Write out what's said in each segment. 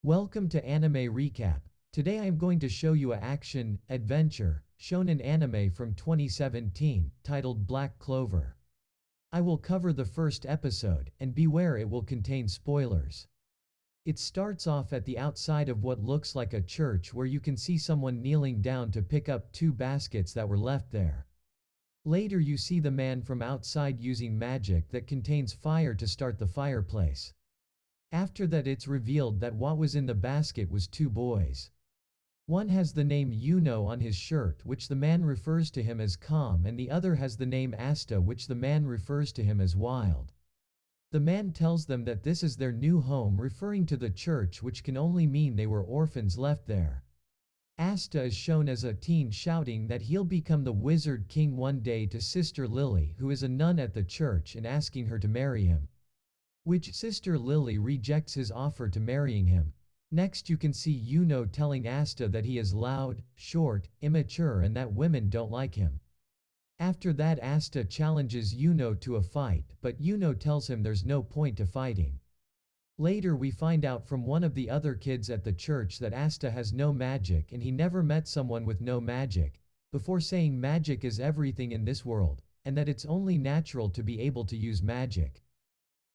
Welcome to Anime Recap. Today I am going to show you a action, adventure, shonen anime from 2017, titled Black Clover. I will cover the first episode, and beware it will contain spoilers. It starts off at the outside of what looks like a church where you can see someone kneeling down to pick up two baskets that were left there. Later you see the man from outside using magic that contains fire to start the fireplace. After that it's revealed that what was in the basket was two boys. One has the name Yuno on his shirt which the man refers to him as calm, and the other has the name Asta which the man refers to him as wild. The man tells them that this is their new home, referring to the church, which can only mean they were orphans left there. Asta is shown as a teen shouting that he'll become the Wizard King one day to Sister Lily, who is a nun at the church, and asking her to marry him. Which Sister Lily rejects his offer to marrying him. Next you can see Yuno telling Asta that he is loud, short, immature, and that women don't like him. After that Asta challenges Yuno to a fight, but Yuno tells him there's no point to fighting. Later we find out from one of the other kids at the church that Asta has no magic and he never met someone with no magic, before saying magic is everything in this world, and that it's only natural to be able to use magic.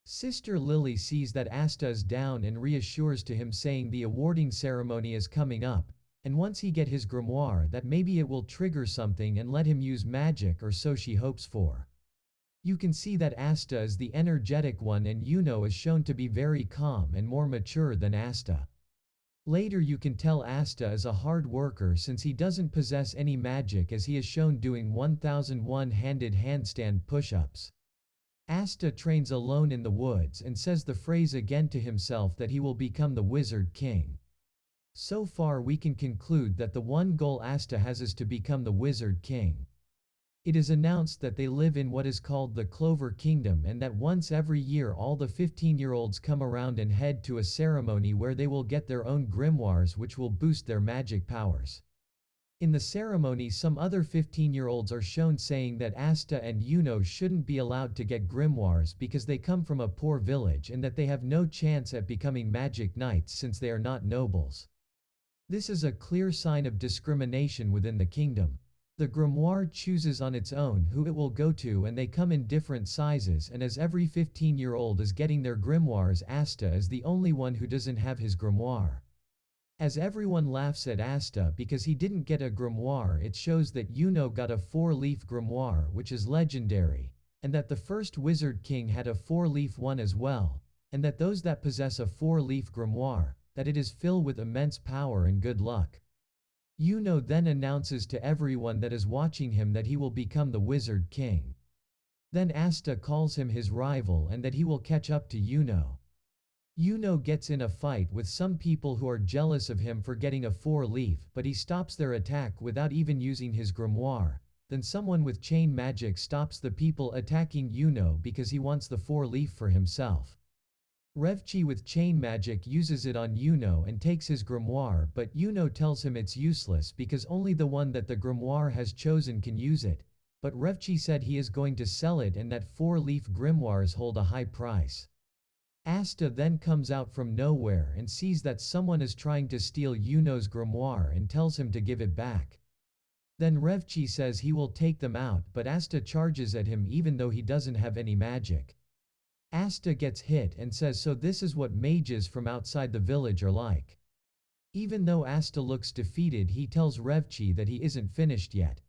Sister Lily sees that Asta is down and reassures to him, saying the awarding ceremony is coming up, and once he get his grimoire that maybe it will trigger something and let him use magic, or so she hopes for. You can see that Asta is the energetic one and Yuno is shown to be very calm and more mature than Asta. Later you can tell Asta is a hard worker since he doesn't possess any magic, as he is shown doing 1001 handed handstand push-ups. Asta trains alone in the woods and says the phrase again to himself that he will become the Wizard King. So far we can conclude that the one goal Asta has is to become the Wizard King. It is announced that they live in what is called the Clover Kingdom, and that once every year all the 15-year-olds come around and head to a ceremony where they will get their own grimoires which will boost their magic powers. In the ceremony some other 15-year-olds are shown saying that Asta and Yuno shouldn't be allowed to get grimoires because they come from a poor village and that they have no chance at becoming magic knights since they are not nobles. This is a clear sign of discrimination within the kingdom. The grimoire chooses on its own who it will go to, and they come in different sizes, and as every 15-year-old is getting their grimoires, Asta is the only one who doesn't have his grimoire. As everyone laughs at Asta because he didn't get a grimoire, it shows that Yuno got a 4-leaf grimoire which is legendary, and that the first Wizard King had a 4-leaf one as well, and that those that possess a 4-leaf grimoire, that it is filled with immense power and good luck. Yuno then announces to everyone that is watching him that he will become the Wizard King. Then Asta calls him his rival and that he will catch up to Yuno. Yuno gets in a fight with some people who are jealous of him for getting a 4-leaf, but he stops their attack without even using his grimoire. Then someone with chain magic stops the people attacking Yuno because he wants the 4-leaf for himself. Revchi with chain magic uses it on Yuno and takes his grimoire, but Yuno tells him it's useless because only the one that the grimoire has chosen can use it, but Revchi said he is going to sell it and that 4-leaf grimoires hold a high price. Asta then comes out from nowhere and sees that someone is trying to steal Yuno's grimoire and tells him to give it back. Then Revchi says he will take them out, but Asta charges at him even though he doesn't have any magic. Asta gets hit and says so this is what mages from outside the village are like. Even though Asta looks defeated, he tells Revchi that he isn't finished yet.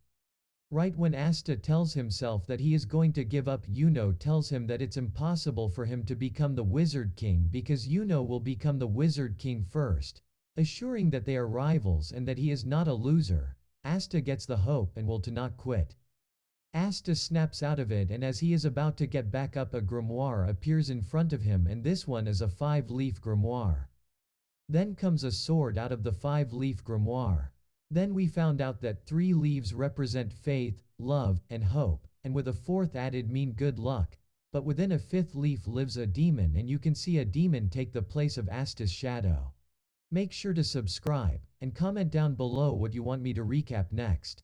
Right when Asta tells himself that he is going to give up, Yuno tells him that it's impossible for him to become the Wizard King because Yuno will become the Wizard King first, assuring that they are rivals and that he is not a loser. Asta gets the hope and will to not quit. Asta snaps out of it, and as he is about to get back up, a grimoire appears in front of him, and this one is a 5-leaf grimoire. Then comes a sword out of the 5-leaf grimoire. Then we found out that 3 leaves represent faith, love, and hope, and with a 4th added mean good luck, but within a 5th leaf lives a demon, and you can see a demon take the place of Asta's shadow. Make sure to subscribe, and comment down below what you want me to recap next.